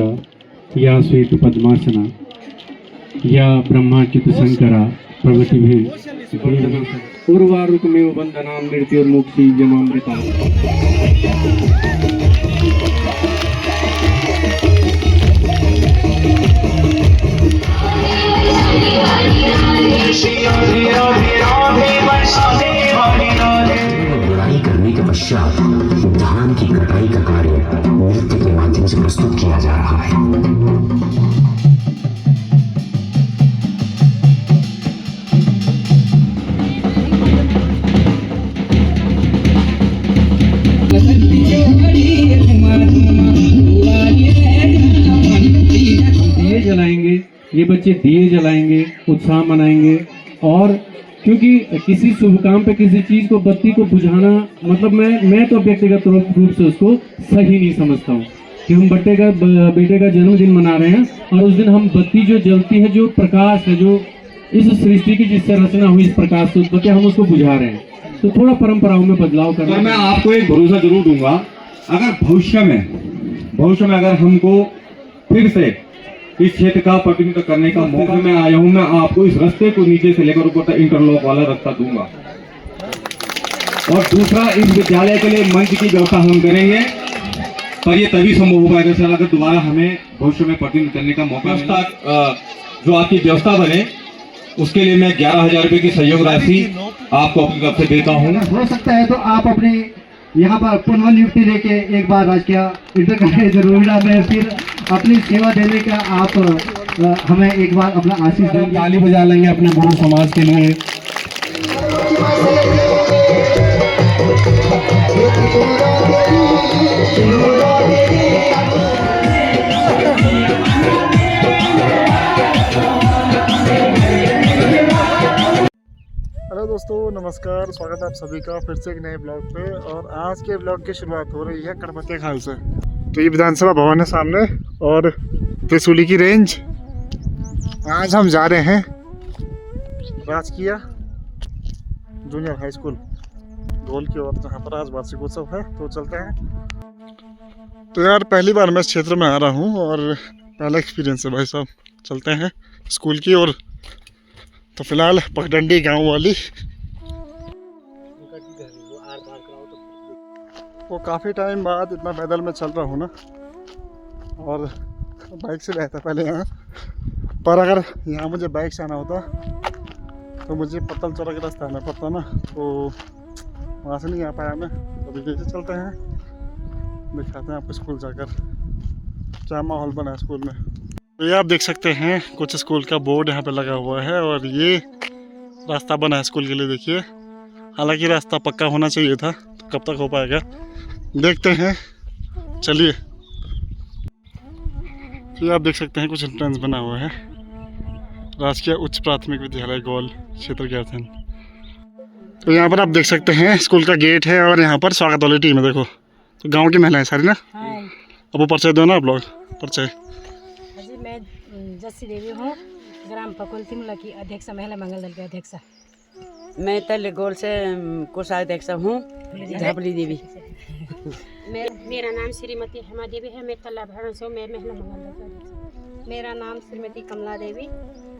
शंकर या श्वेत पद्मासना या ब्रह्माच्युत शंकरा प्रभृतिभिः उर्वारुकमेव वन्दनां मृत्युर्मुक्ति जमामृता। बुराई करने के पश्चात धान की कटाई का कार्य नृत्य के माध्यम से प्रस्तुत किया जा रहा है। दिए जलाएंगे, ये बच्चे दिए जलाएंगे, उत्साह मनाएंगे। और क्योंकि किसी शुभ काम पे किसी चीज को बत्ती को बुझाना मतलब मैं तो व्यक्तिगत रूप से उसको सही नहीं समझता हूँ कि हम बेटे का जन्मदिन मना रहे हैं और उस दिन हम बत्ती जो जलती है, जो प्रकाश है, जो इस सृष्टि की जिससे रचना हुई इस प्रकाश से उत्पत्ति, हम उसको बुझा रहे हैं। तो थोड़ा परंपराओं में बदलाव करना। मैं आपको एक भरोसा जरूर दूंगा, अगर भविष्य में अगर हमको फिर से इस क्षेत्र का प्रतिनिधित्व करने का मौका मैं आया हूं, मैं आपको इस रास्ते को नीचे से लेकर ऊपर तक इंटरलॉक वाला रास्ता दूंगा। और दूसरा, इस विद्यालय के लिए मंच की व्यवस्था हम करेंगे, पर ये तभी संभव हो पाएगा सर अगर दोबारा हमें भविष्य में प्रतिनिधित्व करने का मौका मिला। जो आपकी व्यवस्था बने उसके लिए मैं 11,000 रुपए की सहयोग राशि आपको अपनी तरफ से देता हूँ। हो सकता है तो आप अपने यहाँ पर पुनर्नियुक्ति लेके एक बार राजकीय इंटर करें जरूर में, फिर अपनी सेवा देने का आप हमें एक बार अपना आशीष दें। ताली बजा लेंगे अपने गुरु समाज के लिए। हेलो दोस्तों, नमस्कार। स्वागत है आप सभी का फिर से एक नए ब्लॉग पे। और आज के ब्लॉग की शुरुआत हो रही है कड़बत्ते खाल से। तो ये विधानसभा भवन है सामने और त्रिशूली की रेंज। आज हम जा रहे हैं राजकीय जूनियर हाई स्कूल ढोल की ओर, जहाँ पर आज वार्षिकोत्सव है। तो चलते हैं। तो यार पहली बार मैं इस क्षेत्र में आ रहा हूँ और पहला एक्सपीरियंस है भाई साहब। चलते हैं स्कूल की ओर। तो फिलहाल पगडंडी गांव वाली वो काफ़ी टाइम बाद इतना पैदल में चल रहा हूँ ना, और बाइक से रहता पहले यहाँ। पर अगर यहाँ मुझे बाइक से आना होता तो मुझे पत्तल चौरा के रास्ता आना पड़ता ना, तो वहाँ से नहीं आ पाया मैं। अभी जैसे चलते हैं, दिखाते हैं आपको स्कूल जाकर क्या माहौल बना है स्कूल में। तो ये आप देख सकते हैं कुछ स्कूल का बोर्ड यहाँ पे लगा हुआ है और ये रास्ता बना है स्कूल के लिए। देखिए, हालांकि रास्ता पक्का होना चाहिए था, तो कब तक हो पाएगा देखते हैं। चलिए, तो ये आप देख सकते हैं कुछ एंट्रेंस बना हुआ है। राजकीय उच्च प्राथमिक विद्यालय गौल क्षेत्र ज्ञातन। तो यहाँ पर आप देख सकते हैं स्कूल का गेट है और यहाँ पर स्वागत वाली टीम है। देखो, तो गाँव की महिलाएं सारी ना। अब वो परिचय दो ना आप लोग, परिचय। मैं जस्सी देवी हूँ, ग्राम पकुल तिमला की अध्यक्ष, महिला मंगल दल के अध्यक्ष। मैं तल गोल से कोषाध्यक्ष हूँ, झापली देवी। मेरा नाम श्रीमती हेमा देवी है, मैं तल्ला भरण से हूँ, मैं महिला मंगल दल का अध्यक्ष। मेरा नाम श्रीमती कमला देवी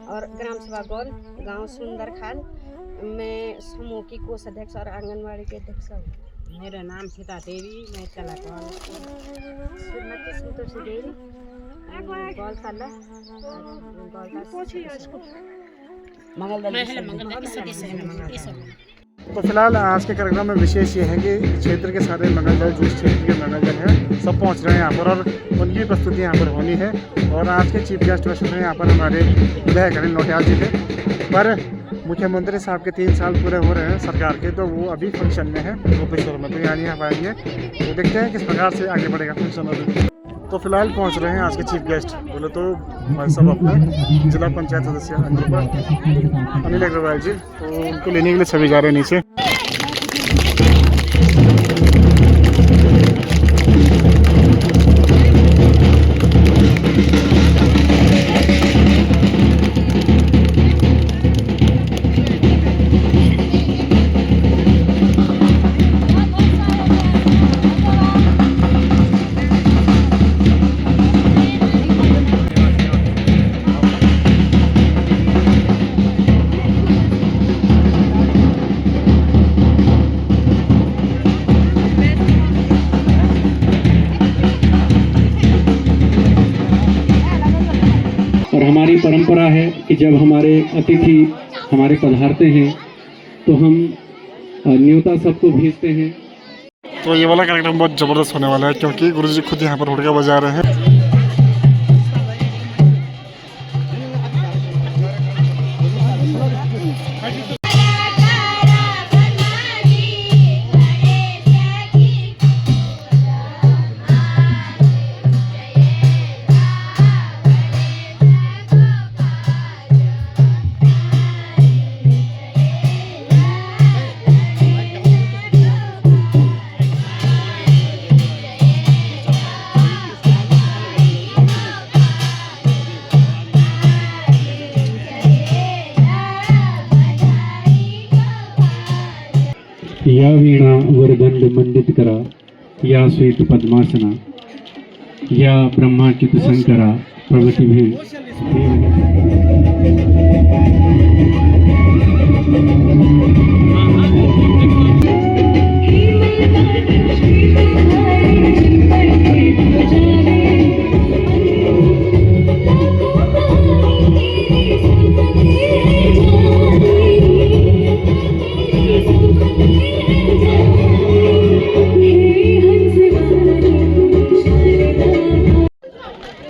और ग्राम सभा गौल, गांव सुंदर खाल। मैं समूह की कोषाध्यक्ष और आंगनवाड़ी के अध्यक्ष हूँ। मेरा नाम सीता देवी, मैं तल्ला श्रीमती संतोषी देवी, गौलताला महिला मंगल दल की सदस्य है। तो फिलहाल आज के कार्यक्रम में विशेष ये है कि क्षेत्र के सारे मंगल दल, जो क्षेत्र के मंगल दल हैं, सब पहुंच रहे हैं यहाँ पर और उनकी प्रस्तुति यहाँ पर होनी है। और आज के चीफ गेस्ट वैसे हैं यहाँ पर हमारे विधायक अनिल नौटियाल जी थे, पर मुख्यमंत्री साहब के 3 साल पूरे हो रहे हैं सरकार के, तो वो अभी फंक्शन में है गोपेश्वर में। तो यानी यहाँ आएंगे, तो देखते हैं किस प्रकार से आगे बढ़ेगा फंक्शन अभी। तो फिलहाल पहुंच रहे हैं आज के चीफ गेस्ट। बोले तो भाई साहब अपने जिला पंचायत सदस्य अनिल अग्रवाल जी, तो उनको लेने के लिए सभी जा रहे हैं नीचे। और हमारी परंपरा है कि जब हमारे अतिथि हमारे पधारते हैं तो हम न्योता सबको भेजते हैं। तो ये वाला कार्यक्रम बहुत ज़बरदस्त होने वाला है क्योंकि गुरुजी खुद यहाँ पर हुड़का बजा रहे हैं। या वीणा वरदंड मंडित करा, या श्वेत पद्मासना, या ब्रह्माच्युत शंकरा प्रगति भी।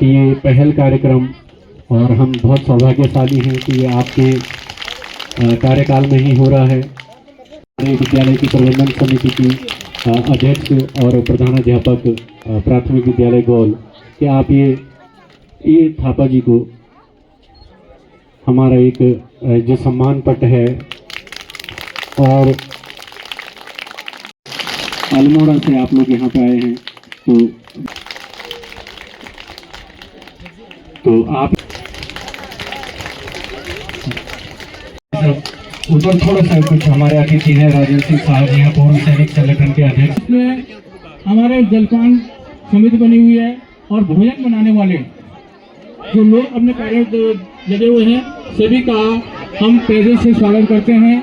ये पहल कार्यक्रम और हम बहुत सौभाग्यशाली हैं कि ये आपके कार्यकाल में ही हो रहा है। हमारे विद्यालय की प्रबंधन समिति की अध्यक्ष और प्रधानाध्यापक प्राथमिक विद्यालय गौल कि आप ये थापा जी को हमारा एक जो सम्मान पट है और अल्मोड़ा से आप लोग यहाँ पे आए हैं तो आप ऊपर थोड़ा सा कुछ हमारे अतिथि हैं राजेंद्र सिंह साहब जी हैं, पूर्व सैनिक संगठन के अध्यक्ष। इसमें हमारे जलपान समिति बनी हुई है और भोजन बनाने वाले जो लोग अपने कार्य लगे हुए हैं सभी का हम पैसे से स्वागत करते हैं।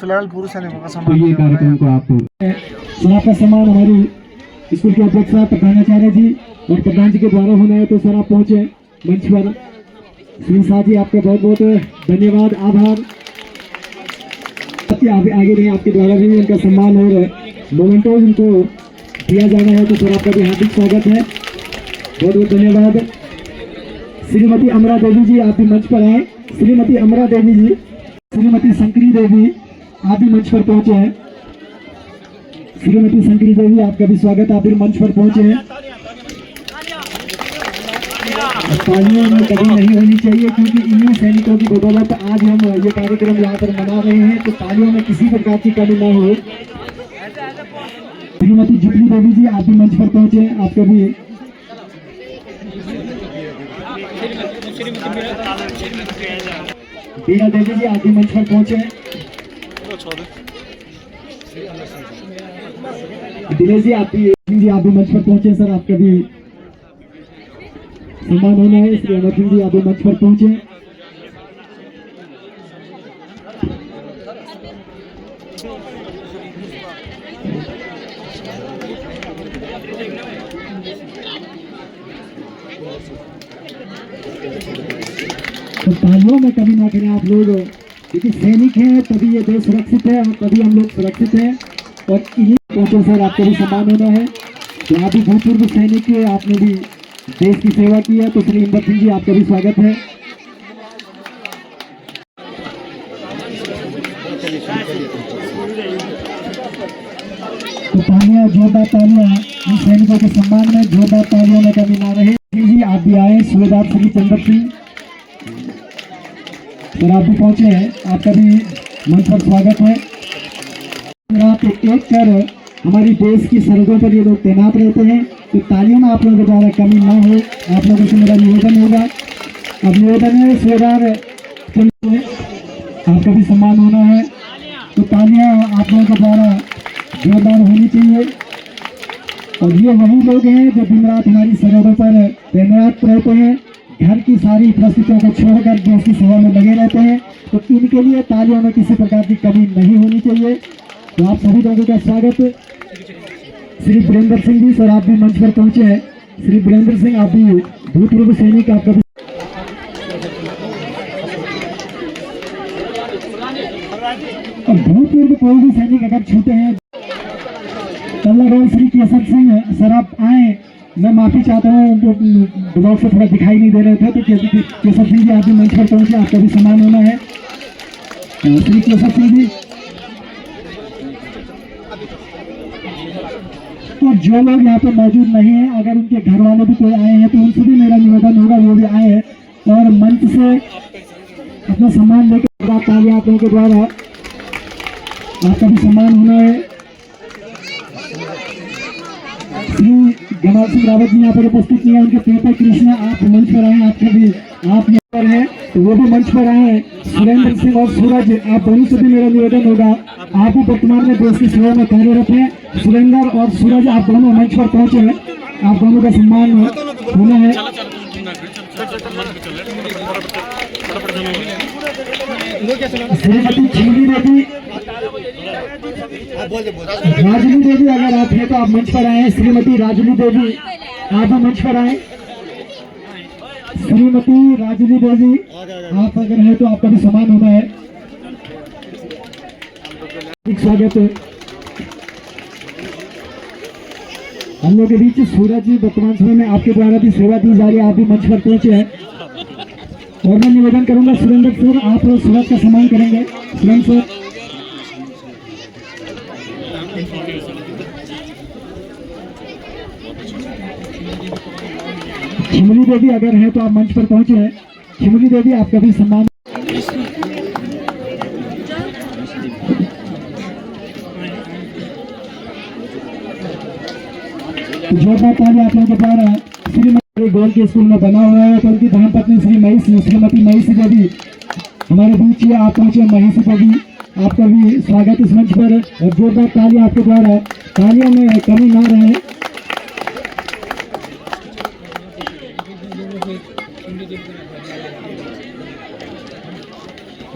फिलहाल पूर्व सैनिकों का तो सम्मान ये कार्यक्रम को आप सर आपका सम्मान हमारी स्कूल के अध्यक्ष साहब प्रधानाचार्य जी और प्रधान जी के द्वारा होना है तो सर आप पहुंचे मंच पर। सुनील शाह जी आपका बहुत बहुत धन्यवाद, आभार। आगे नहीं आपके द्वारा भी उनका सम्मान और मोमेंटोज उनको दिया जाना है तो सर आपका भी हार्दिक स्वागत है, बहुत बहुत धन्यवाद। श्रीमती अमरा देवी जी आप भी मंच पर आए। श्रीमती अमरा देवी जी, श्रीमती शंकरी देवी आप भी मंच पर पहुंचे हैं। श्रीमती शंकरी देवी आपका भी स्वागत, आप भी मंच पर पहुंचे हैं। तालियों में कभी नहीं होनी चाहिए क्योंकि इन्हीं सैनिकों की बदौलत आज हम ये कार्यक्रम यहाँ पर मना रहे हैं, तो तालियों में किसी प्रकार की कमी न हो। श्रीमती जुबली देवी जी आप भी मंच पर पहुंचे, आपका भी। बीना देवी जी आप भी मंच पर पहुंचे। दिनेश जी आप भी मंच पर पहुंचे सर, आपका भी सम्मान होना है। श्री अमर सिंह जी आप भी मंच पर पहुंचे। तो तालियों में कभी ना करें आप लोग, क्योंकि सैनिक हैं तभी ये देश सुरक्षित है और तभी हम लोग सुरक्षित हैं। और इन्हीं पहुंचे सर आपका भी सम्मान होना है। तो आप भी भूतपूर्व सैनिक है, आपने भी देश की सेवा की है, तो श्री इंदर सिंह जी आपका भी स्वागत है। तो तालियां, जोरदार तालियां इन सैनिकों के सम्मान में, जोरदार तालियों में कमी ना रहे। जी आप भी आए, सूबेदार श्री चंद्र सिंह सर आप भी पहुंचे हैं, आपका भी मंच पर स्वागत है। रात एक कर हमारी देश की सरहदों पर ये लोग तैनात रहते हैं, तो तालियों में आप लोगों के द्वारा कमी ना हो, आप लोगों से मेरा निवेदन होगा। अब निवेदन है सूबेदार आपका भी सम्मान होना है, तो तालियां आप लोगों के द्वारा जोरदार होनी चाहिए। और ये वही लोग हैं जो दिन रात हमारी सरहदों पर तैनात रहते हैं, घर की सारी परिस्थितियों को छोड़कर देश की सेवा में लगे रहते हैं, तो इनके लिए तालियों में किसी प्रकार की कमी नहीं होनी चाहिए। तो आप सभी लोगों का स्वागत। श्री वीरेंद्र सिंह जी सर आप भी मंच पर पहुंचे हैं। श्री वीरेंद्र सिंह आप भी भूतपूर्व सैनिक, आपका भी भूतपूर्व कोई भी सैनिक अगर छूटे हैं। कल्ला श्री केसर सिंह सर आप आए, मैं माफी चाहता हूँ, ब्लॉग से थोड़ा दिखाई नहीं दे रहे थे, तो केसर सिंह जी आप भी मंच पर पहुंचे, आपका भी सम्मान होना है। श्री केसर सिंह जी और जो लोग यहाँ पे मौजूद नहीं हैं, अगर उनके घर वाले भी कोई आए हैं तो उनसे भी मेरा निवेदन होगा वो भी आए हैं और मंच से अपना सम्मान लेकर तालियां आप लोगों के द्वारा आपका भी सम्मान होना है। श्री गणेश सिंह रावत जी यहाँ पर उपस्थित नहीं है, उनके पिता कृष्णा आप मंच पर आए, आपका भी आप यहाँ पर हैं तो वो भी मंच पर आए हैं। सुरेंद्र सिंह और सूरज आप दोनों से भी मेरा निवेदन होगा, आप भी वर्तमान में देश की सेवा में कार्यरत हैं। सुरेंद्र और सूरज आप दोनों मंच पर पहुंचे हैं, आप दोनों का सम्मान होना है। श्रीमती खिमली देवी, राजनी देवी अगर आप हैं तो आप मंच पर आए। श्रीमती राजनी देवी आप भी मंच पर आए। श्रीमती राजनी देवी आप अगर हैं तो आपका भी सम्मान होना है। स्वागत है। हम लोग के बीच सूरज जी वर्तमान समय में आपके द्वारा भी सेवा दी जा रही है, आप भी मंच पर पहुंचे हैं और मैं निवेदन करूंगा सुरेंद्र सर आप सूरज का सम्मान करेंगे। सुरेंद्र सर खिमली देवी अगर है तो आप मंच पर पहुंचे हैं। खिमली देवी आपका भी सम्मान। जोरदार ताली आप लोगों के द्वारा श्रीमती गोल के स्कूल में बना हुआ है, तो उनकी धर्मपत्नी श्रीमती महिषी देवी हमारे बीच है, आप पहुंचे। महिषी देवी आपका भी स्वागत इस मंच पर और जोरदार ताली आपके द्वारा, तालियों में कमी ना रहे।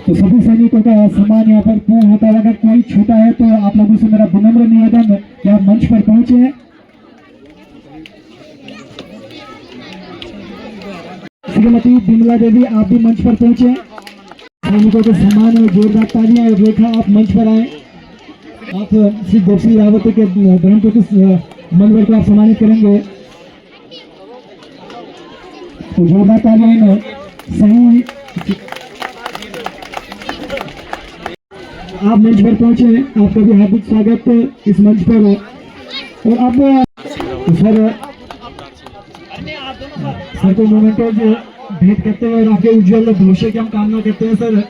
तो सभी सैनिकों का सम्मान यहाँ पर पूर्ण होता है। अगर कोई छूटा है तो आप लोगों से मेरा विनम्र निवेदन कि आप मंच पर पहुंचे हैं। श्रीमती बिमला देवी आप भी मंच पर पहुंचे। सैनिकों के सम्मान में जोरदार तालियां और रेखा आप मंच पर आए। आप श्री गोपी रावत के धर्मपुत्र मनोहर को आप सम्मानित करेंगे। तो जोरदार तालियां में सही आप मंच पर पहुंचे, आपका भी हार्दिक स्वागत इस मंच पर। और अब सर को मोमेंटोज भेंट करते हैं और आपके उज्जवल भविष्य की हम कामना करते हैं। सर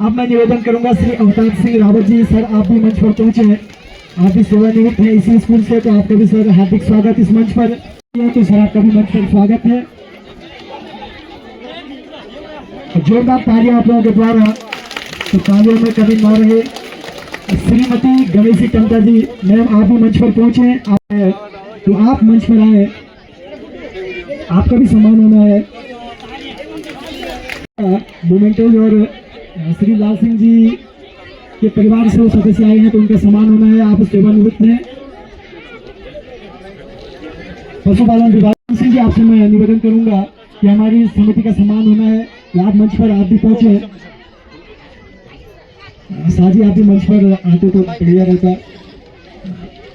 अब मैं निवेदन करूंगा श्री अवतार सिंह रावत जी सर आप भी मंच पर पहुंचे हैं, आप भी सेवानिवृत्त हैं इसी स्कूल से, तो आपका भी सर हार्दिक स्वागत इस मंच पर। तो सर आपका भी मंच पर स्वागत है। जोरदार तालियां आप लोगों के द्वारा, तो तालियों में कभी ना रहे। श्रीमती गणेशी टंका जी, मैम आप भी मंच पर पहुंचे, तो आप मंच पर आए, आपका भी सम्मान होना है। मोमेंटोज और श्री लाल सिंह जी के परिवार से वो सदस्य आए हैं तो उनका सम्मान होना है। आप सेवानिवृत्त हैं। पशुपालन विभाग सिंह जी, आपसे मैं निवेदन करूंगा कि हमारी समिति का सम्मान होना है, आप मंच पर आप भी पहुंचे। साजी आप भी मंच पर आते तो बढ़िया रहता।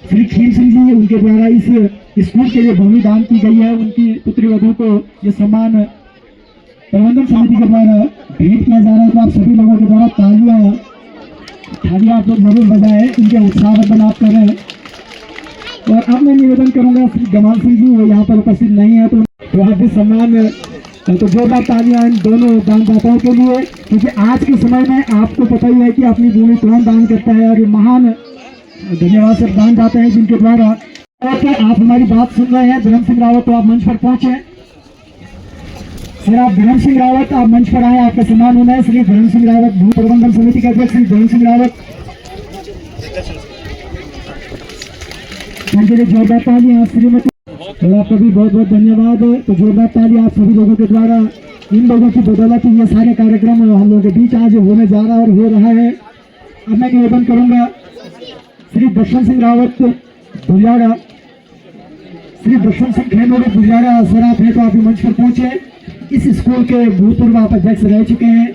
श्री खीर सिंह जी, उनके द्वारा इस स्कूल के लिए भूमि दान की गई है, उनकी पुत्री वधू को ये सम्मान प्रबंधन समिति के द्वारा भेंट किया जा रहा है। तो आप सभी लोगों के द्वारा तालियां आप लोग जरूर बजाएं, इनके उत्साहवर्धन आप करें। और अब मैं निवेदन करूंगा श्री गमाल सिंह जी, वो यहाँ पर उपस्थित नहीं है, तो आप भी सम्मान, तो जोरदार तालियां इन दोनों दानदाताओं के लिए, क्योंकि आज के समय में आपको पता ही है कि अपनी भूमि कौन दान करता है। और ये महान धन्यवाद सब दानदाता हैं जिनके द्वारा। और आप हमारी बात सुन रहे हैं। धर्म सिंह रावत, तो आप मंच पर पहुंचे। सर आप धर्म सिंह रावत, आप मंच पर आए, आपका सम्मान होना है। श्री धर्म सिंह रावत, भू प्रबंधन समिति के अध्यक्ष श्री धर्म सिंह रावत, उनके लिए जोरदार तालियां। श्रीमती, और आपका भी बहुत बहुत धन्यवाद। तो जोरदार तालियां आप सभी लोगों के द्वारा, इन लोगों की बदौलत ये सारे कार्यक्रम हम लोगों के बीच आज होने जा रहा है और हो रहा है। अब मैं निवेदन करूंगा श्री दर्शन सिंह रावत भुलियाड़ा, श्री दर्शन सिंह खेमोड़ी भुलियाड़ा, सर आप हैं तो आप भी मंच पर पहुंचे। इस स्कूल के भूतपूर्व आप अध्यक्ष रह चुके हैं।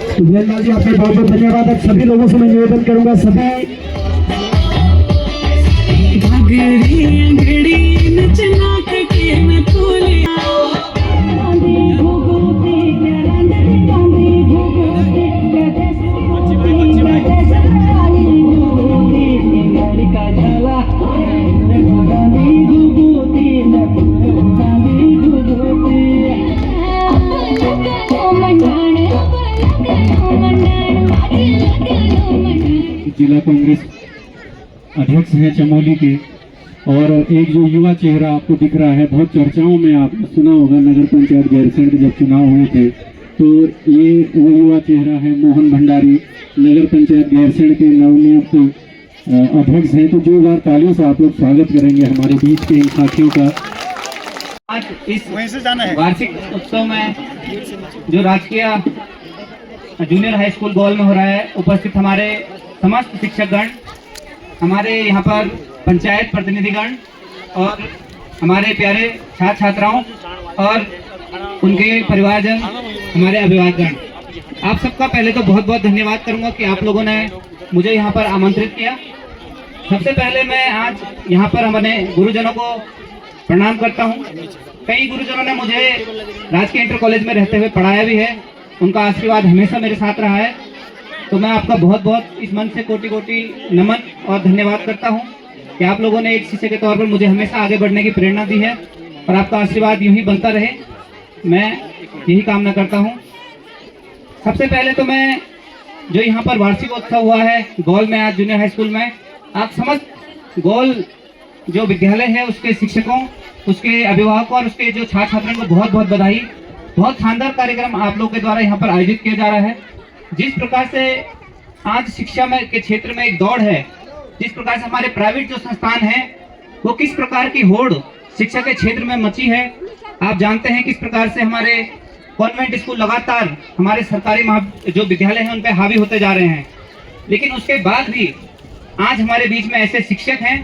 तो जयलाल जी आपका बहुत बहुत धन्यवाद। अब सभी लोगों से मैं निवेदन करूंगा, सभी जिला कांग्रेस अध्यक्ष हैं चमोली के, और एक जो युवा चेहरा आपको दिख रहा है, बहुत चर्चाओं में आपने सुना होगा, नगर पंचायत गैरसैंण के जब चुनाव हुए थे तो ये वो युवा चेहरा है मोहन भंडारी, नगर पंचायत गैरसैंण के नवनियुक्त अध्यक्ष हैं। तो जोरदार तालियों से आप लोग स्वागत करेंगे हमारे बीच के इन साथियों का। आज इस वार्षिक उत्सव में जो राजकीय जूनियर हाई स्कूल गोल में हो रहा है, उपस्थित हमारे समस्त शिक्षकगण, हमारे यहाँ पर पंचायत प्रतिनिधिगण और हमारे प्यारे छात्र छात्राओं और उनके परिवारजन, हमारे अभिभावकगण, आप सबका पहले तो बहुत बहुत धन्यवाद करूंगा कि आप लोगों ने मुझे यहाँ पर आमंत्रित किया। सबसे पहले मैं आज यहाँ पर हमारे गुरुजनों को प्रणाम करता हूँ। कई गुरुजनों ने मुझे राजकीय इंटर कॉलेज में रहते हुए पढ़ाया भी है, उनका आशीर्वाद हमेशा मेरे साथ रहा है। तो मैं आपका बहुत बहुत इस मन से कोटि कोटि नमन और धन्यवाद करता हूं कि आप लोगों ने एक शिष्य के तौर पर मुझे हमेशा आगे बढ़ने की प्रेरणा दी है और आपका आशीर्वाद यूं ही बनता रहे, मैं यही कामना करता हूं। सबसे पहले तो मैं जो यहाँ पर वार्षिक उत्सव हुआ है गोल में, आज जूनियर हाई स्कूल में, आप समस्त गोल जो विद्यालय है उसके शिक्षकों, उसके अभिभावकों और उसके जो छात्र छात्राओं को बहुत बहुत बधाई। बहुत शानदार कार्यक्रम आप लोग के द्वारा यहाँ पर आयोजित किया जा रहा है। जिस प्रकार से आज शिक्षा में के क्षेत्र में एक दौड़ है, जिस प्रकार से हमारे प्राइवेट जो संस्थान हैं वो किस प्रकार की होड़ शिक्षा के क्षेत्र में मची है, आप जानते हैं किस प्रकार से हमारे कॉन्वेंट स्कूल लगातार हमारे सरकारी जो विद्यालय हैं उन पर हावी होते जा रहे हैं। लेकिन उसके बाद भी आज हमारे बीच में ऐसे शिक्षक हैं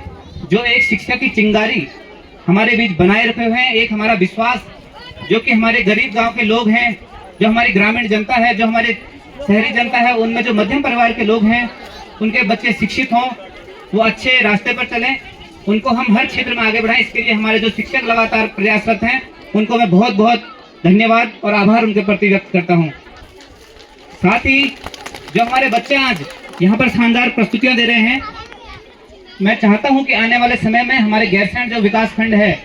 जो एक शिक्षा की चिंगारी हमारे बीच बनाए रखे हुए हैं। एक हमारा विश्वास जो कि हमारे गरीब गांव के लोग हैं, जो हमारी ग्रामीण जनता है, जो हमारे शहरी जनता है, उनमें जो मध्यम परिवार के लोग हैं, उनके बच्चे शिक्षित हों, वो अच्छे रास्ते पर चलें, उनको हम हर क्षेत्र में आगे बढ़ाएं। इसके लिए हमारे जो शिक्षक लगातार प्रयासरत हैं उनको मैं बहुत बहुत धन्यवाद और आभार उनके प्रति व्यक्त करता हूं। साथ ही जो हमारे बच्चे आज यहाँ पर शानदार प्रस्तुतियां दे रहे हैं, मैं चाहता हूं कि आने वाले समय में हमारे गैरसैंण जो विकास खंड है,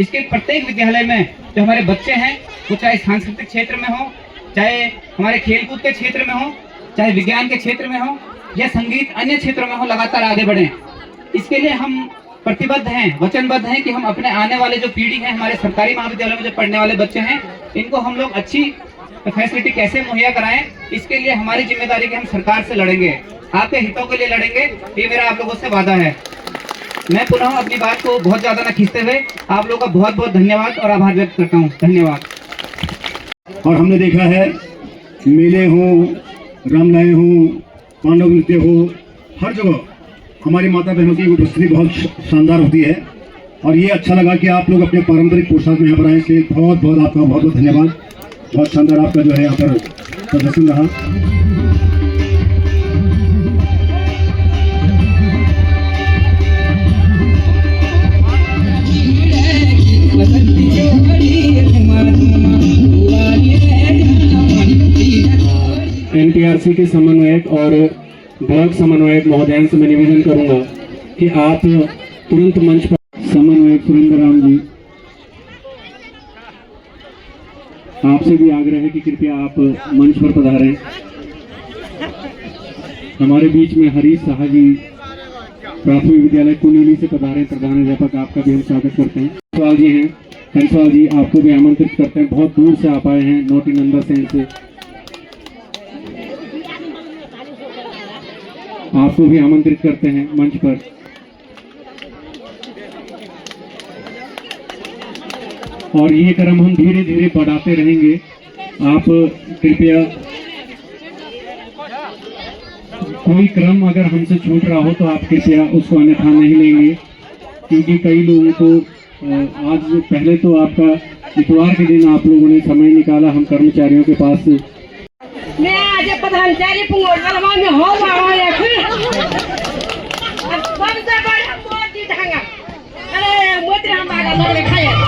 इसके प्रत्येक विद्यालय में जो हमारे बच्चे हैं वो चाहे सांस्कृतिक क्षेत्र में हो, चाहे हमारे खेलकूद के क्षेत्र में हो, चाहे विज्ञान के क्षेत्र में हो या संगीत अन्य क्षेत्रों में हो, लगातार आगे बढ़ें। इसके लिए हम प्रतिबद्ध हैं, वचनबद्ध हैं कि हम अपने आने वाले जो पीढ़ी है, हमारे सरकारी महाविद्यालयों में जो पढ़ने वाले बच्चे हैं, इनको हम लोग अच्छी फैसिलिटी कैसे मुहैया कराएं, इसके लिए हमारी जिम्मेदारी कि हम सरकार से लड़ेंगे, आपके हितों के लिए लड़ेंगे। ये मेरा आप लोगों से वादा है। मैं पुनः अपनी बात को बहुत ज्यादा न खींचते हुए आप लोगों का बहुत बहुत धन्यवाद और आभार व्यक्त करता हूँ। धन्यवाद। और हमने देखा है मेले हों, रामलीलाएं हों, पांडव नृत्य हो, हर जगह हमारी माता बहनों की उपस्थिति बहुत शानदार होती है। और ये अच्छा लगा कि आप लोग अपने पारंपरिक पोशाक में यहाँ पर आए, इसलिए बहुत बहुत आपका बहुत बहुत धन्यवाद। बहुत शानदार आपका जो है यहाँ पर प्रदर्शन रहा। NTRC के समन्वयक और ब्लॉक समन्वयक महोदय से मैं निवेदन करूंगा कि आप तुरंत मंच पर। समन्वयक सुरेंद्र राम जी, आपसे भी आग्रह है कि कृपया आप मंच पर पधारें। हमारे बीच में हरीश साहा जी प्राथमिक विद्यालय कुनीली से पधारे, प्रधान अध्यापक, आपका भी हम स्वागत करते हैं। सवाल जी हैं, कंसवाल जी, आपको भी आमंत्रित करते हैं, बहुत दूर से आप आए हैं, नोटी नंबर सेंड से, आपको भी आमंत्रित करते हैं मंच पर। और ये क्रम हम धीरे धीरे बढ़ाते रहेंगे। आप कृपया कोई क्रम अगर हमसे छूट रहा हो तो आप कृपया उसको अन्यथा नहीं लेंगे, क्योंकि कई लोगों को आज पहले तो आपका इतवार के दिन आप लोगों ने समय निकाला हम कर्मचारियों के पास। मैं आज प्रधानचारी पुंगोड़वा में हो रहा है सबसे बड़ा मोदी धांगा। अरे मोदी हमारा लोग लिखाया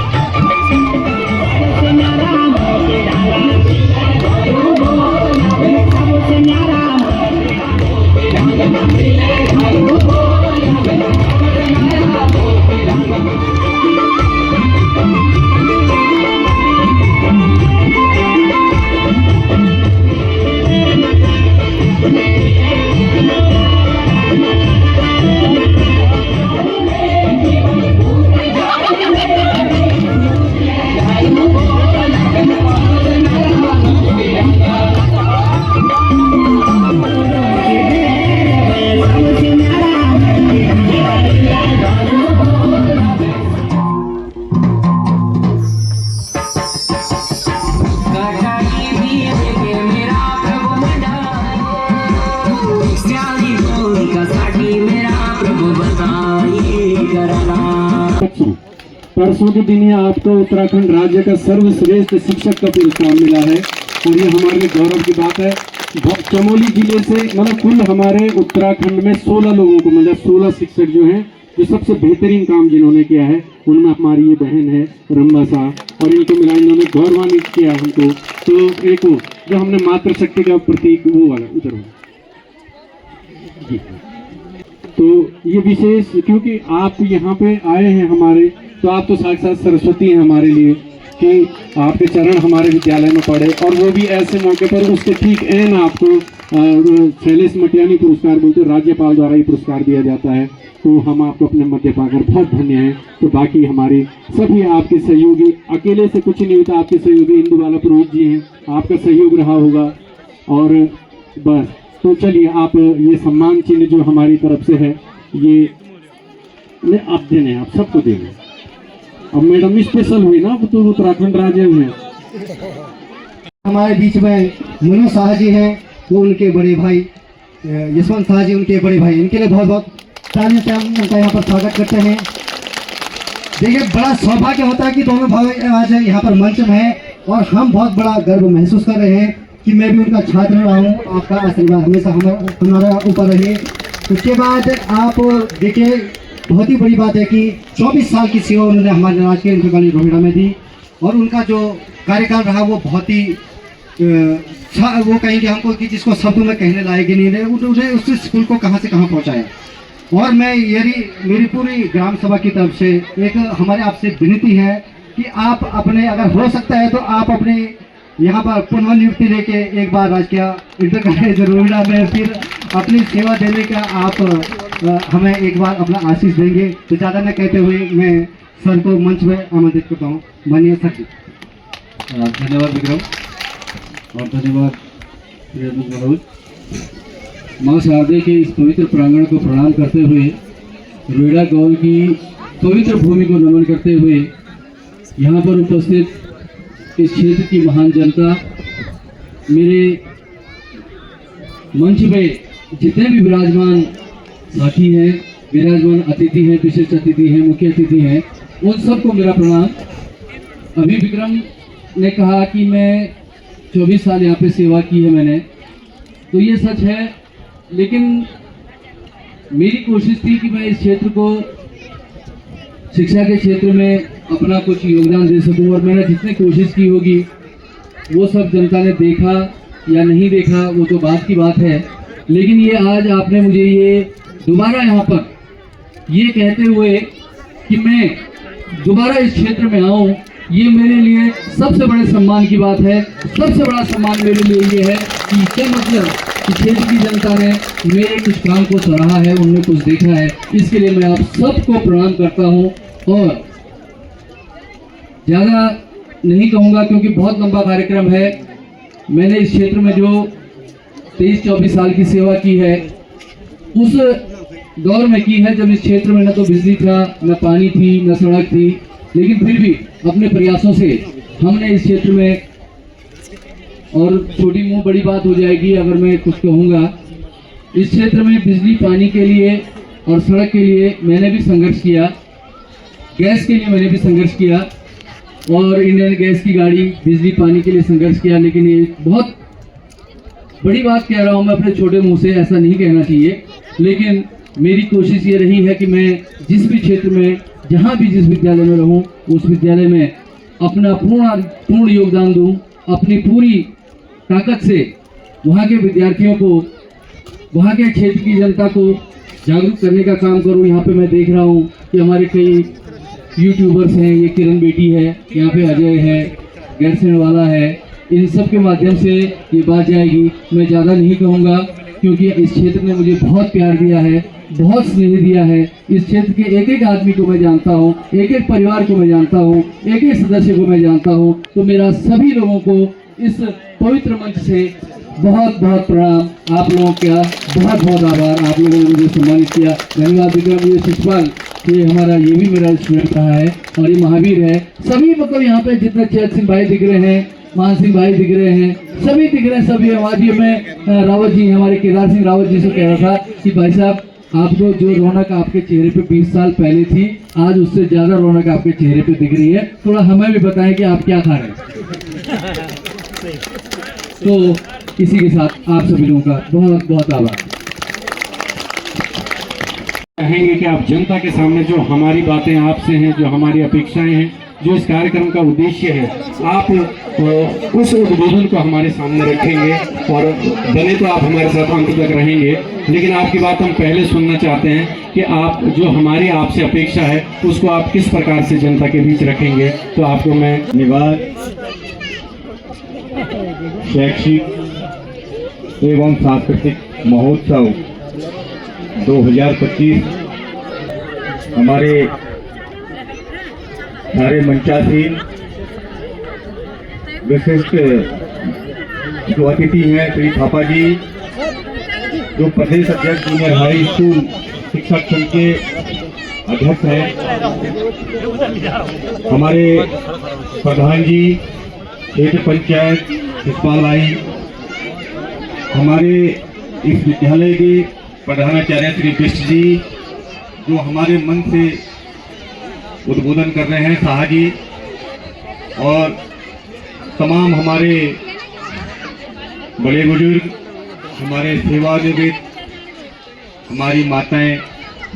परसों के दिन ही आपको उत्तराखंड राज्य का सर्वश्रेष्ठ शिक्षक का पुरस्कार मिला है और ये हमारे लिए गौरव की बात है। चमोली जिले से मतलब कुल हमारे उत्तराखंड में 16 लोगों को मतलब 16 शिक्षक जो हैं जो सबसे बेहतरीन काम जिन्होंने किया है, उनमें हमारी ये बहन है रंबा साहब, और इनको मिला, इन्होंने गौरवान्वित किया हमको। तो एक जो हमने मातृशक्ति का प्रतीक वो वाला उधर जी, तो ये विशेष क्योंकि आप यहाँ पे आए हैं हमारे, तो आप तो साक्षात सरस्वती हैं हमारे लिए कि आपके चरण हमारे विद्यालय में पड़े, और वो भी ऐसे मौके पर उसके ठीक एन आपको शैलेश मटियानी पुरस्कार बोलते राज्यपाल द्वारा ये पुरस्कार दिया जाता है। तो हम आपको अपने मध्य पाकर बहुत धन्य हैं। तो बाकी हमारे सभी आपके सहयोगी, अकेले से कुछ नहीं होता, आपके सहयोगी इंदुबाला पुरोहित जी हैं, आपका सहयोग रहा होगा। और बस तो चलिए आप ये सम्मान चिन्ह जो हमारी तरफ से है ये आप देने, आप सबको देंगे। अब मैडम स्पेशल हुई ना, तो उत्तराखंड राज्य में हमारे बीच में मनोज शाह जी हैं, वो उनके बड़े भाई यशवंत शाह जी उनके बड़े भाई, इनके लिए बहुत बहुत तालियों से हम उनका यहाँ पर स्वागत करते हैं। देखिए बड़ा सौभाग्य होता है कि दोनों भाई आज यहाँ पर मंच में है और हम बहुत बड़ा गर्व महसूस कर रहे हैं कि मैं भी उनका छात्र रहा हूँ। आपका आशीर्वाद हमेशा हमारा ऊपर रहे। उसके बाद आप देखिए बहुत ही बड़ी बात है कि 24 साल की सेवा उन्होंने हमारे राजकीय इंटर कॉलेज रोहिड़ा में दी और उनका जो कार्यकाल रहा वो बहुत ही वो कहेंगे हमको कि जिसको शब्दों में कहने लायक ही नहीं रहे, उन्होंने उस स्कूल को कहाँ से कहाँ पहुँचाया। और मैं मेरी पूरी ग्राम सभा की तरफ से एक हमारे आपसे विनती है कि आप अपने अगर हो सकता है तो आप अपने यहाँ पर पुनः नियुक्ति लेके एक बार राजकीय इंटर कॉलेज रोहिड़ा में फिर अपनी सेवा देने का आप हमें एक बार अपना आशीष देंगे। तो ज़्यादा न कहते हुए मैं सर को मंच में आमंत्रित करता हूँ। माननीय सर जी। धन्यवाद विक्रम। और धन्यवाद मनोज। माँ शारदे के इस पवित्र प्रांगण को प्रणाम करते हुए, रोइडा गौल की पवित्र भूमि को नमन करते हुए, यहाँ पर उपस्थित इस क्षेत्र की महान जनता, मेरे मंच पे जितने भी विराजमान साथी हैं, विराजमान अतिथि हैं, विशिष्ट अतिथि हैं, मुख्य अतिथि हैं, उन सबको मेरा प्रणाम। अभी विक्रम ने कहा कि मैं 24 साल यहाँ पे सेवा की है मैंने, तो ये सच है, लेकिन मेरी कोशिश थी कि मैं इस क्षेत्र को, शिक्षा के क्षेत्र में अपना कुछ योगदान दे सकूं, और मैंने जितनी कोशिश की होगी वो सब जनता ने देखा या नहीं देखा वो तो बात की बात है। लेकिन ये आज आपने मुझे ये दोबारा यहाँ पर ये कहते हुए कि मैं दोबारा इस क्षेत्र में आऊँ, ये मेरे लिए सबसे बड़े सम्मान की बात है। सबसे बड़ा सम्मान मेरे लिए ये है कि क्या मतलब कि क्षेत्र की जनता ने मेरे कुछ काम को सराहा है, उन्होंने कुछ देखा है। इसके लिए मैं आप सबको प्रणाम करता हूँ, और ज़्यादा नहीं कहूँगा क्योंकि बहुत लंबा कार्यक्रम है। मैंने इस क्षेत्र में जो 23-24 साल की सेवा की है, उस दौर में की है जब इस क्षेत्र में न तो बिजली था, न पानी थी, न सड़क थी, लेकिन फिर भी अपने प्रयासों से हमने इस क्षेत्र में, और छोटी मुंह बड़ी बात हो जाएगी अगर मैं कुछ कहूँगा, इस क्षेत्र में बिजली पानी के लिए और सड़क के लिए मैंने भी संघर्ष किया, गैस के लिए मैंने भी संघर्ष किया, और इंडियन गैस की गाड़ी, बिजली पानी के लिए संघर्ष किया। लेकिन ये बहुत बड़ी बात कह रहा हूँ मैं अपने छोटे मुंह से, ऐसा नहीं कहना चाहिए, लेकिन मेरी कोशिश ये रही है कि मैं जिस भी क्षेत्र में, जहाँ भी जिस विद्यालय में रहूँ, उस विद्यालय में अपना पूर्ण योगदान दूँ, अपनी पूरी ताकत से वहाँ के विद्यार्थियों को, वहाँ के क्षेत्र की जनता को जागरूक करने का काम करूँ। यहाँ पे मैं देख रहा हूँ कि हमारे कई यूट्यूबर्स हैं, ये किरण बेटी है, यहाँ पे अजय है, गैरसेन वाला है, इन सब के माध्यम से ये बात जाएगी। मैं ज़्यादा नहीं कहूँगा क्योंकि इस क्षेत्र ने मुझे बहुत प्यार दिया है, बहुत स्नेह दिया है। इस क्षेत्र के एक एक आदमी को मैं जानता हूँ, एक एक परिवार को मैं जानता हूँ, एक एक सदस्य को मैं जानता हूँ। तो मेरा सभी लोगों को इस पवित्र मंच से बहुत बहुत प्रणाम, आप लोगों का बहुत बहुत आभार, आप लोगों ने मुझे सम्मानित किया। धन्यवाद विक्रम, ये शिषपाल, ये हमारा, ये भी मेरा स्टूडेंट रहा है, और ये महावीर है। सभी मतलब यहाँ पे जितने चैत सिंह भाई दिख रहे हैं, मान सिंह भाई दिख रहे हैं, सभी दिख रहे हैं, सभी। आज ये मैं रावत जी, हमारे केदार सिंह रावत जी से कह रहा था कि भाई साहब, आपको जो रौनक आपके चेहरे पे 20 साल पहले थी, आज उससे ज़्यादा रौनक आपके चेहरे पे दिख रही है। थोड़ा हमें भी बताएं कि आप क्या खा रहे हैं। तो इसी के साथ आप सभी लोगों का बहुत बहुत आभार। कहेंगे कि आप जनता के सामने जो हमारी बातें आपसे हैं, जो हमारी अपेक्षाएं हैं, जो इस कार्यक्रम का उद्देश्य है, आप उस उद्बोधन को हमारे सामने रखेंगे, और बने तो आप हमारे साथ अंत तक रहेंगे। लेकिन आपकी बात हम पहले सुनना चाहते हैं कि आप जो हमारी आपसे अपेक्षा है उसको आप किस प्रकार से जनता के बीच रखेंगे। तो आपको मैं धन्यवाद। शैक्षिक एवं सांस्कृतिक महोत्सव 2025 हमारे सारे मंचासीन विशिष्ट जो अतिथि हैं श्री थापा जी, जो प्रदेश अध्यक्ष जूनियर हाई स्कूल शिक्षक संघ के अध्यक्ष हैं, हमारे प्रधान जी क्षेत्र पंचायत शिषपाल भाई, हमारे इस विद्यालय के प्रधानाचार्य श्री बिष्ट जी, जो हमारे मन से उद्बोधन कर रहे हैं शाह जी, और तमाम हमारे बड़े बुजुर्ग, हमारे सेवानिवृत्त, हमारी माताएं,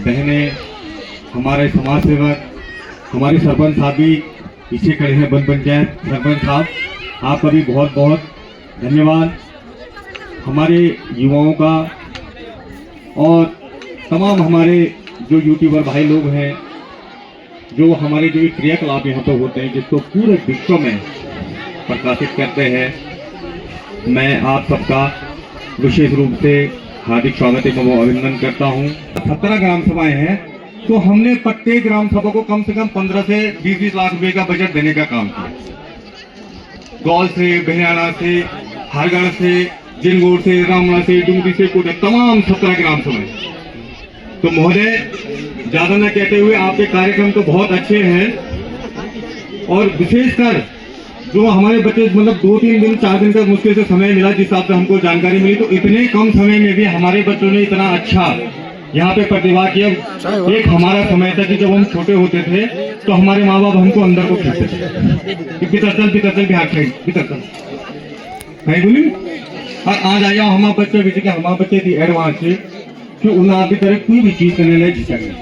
बहनें, हमारे समाज सेवक, हमारे सरपंच साहब भी पीछे खड़े हैं, वन पंचायत सरपंच साहब, आपका भी बहुत बहुत धन्यवाद। हमारे युवाओं का और तमाम हमारे जो यूट्यूबर भाई लोग हैं, जो हमारे जो क्रियाकलाप यहाँ पर होते हैं, जिसको पूरे विश्व में प्रकाशित करते हैं, मैं आप सबका विशेष रूप से हार्दिक स्वागत एवं अभिनंदन करता हूँ। 17 ग्राम सभाएं हैं, तो हमने प्रत्येक ग्राम सभा को कम से कम 15 से 20 लाख रुपए का बजट देने का काम किया। गौल से, बहरियाणा से, हरगढ़ से, जिनगोड़ से, रामला से, डुंगरी से, कोटे, तमाम 17 ग्राम सभा। तो महोदय, ज्यादा न कहते हुए आपके कार्यक्रम तो बहुत अच्छे हैं और विशेषकर जो हमारे बच्चे मतलब 2-3 दिन 4 दिन का मुश्किल से समय मिला, जिस हिसाब से हमको जानकारी मिली, तो इतने कम समय में भी हमारे बच्चों ने इतना अच्छा यहाँ पे प्रतिभा किया। एक हमारा समय था कि जब हम छोटे होते थे तो हमारे माँ बाप हमको अंदर को खींचते थे, भीतर चल बिहार साइड भीतर चल कहीं बोली। और आज आ जाओ हमारे बच्चे भी, हमारे बच्चे थी एडवांस से कि उन्हें आपकी तरह कोई भी चीज करने लगे झिझक नहीं।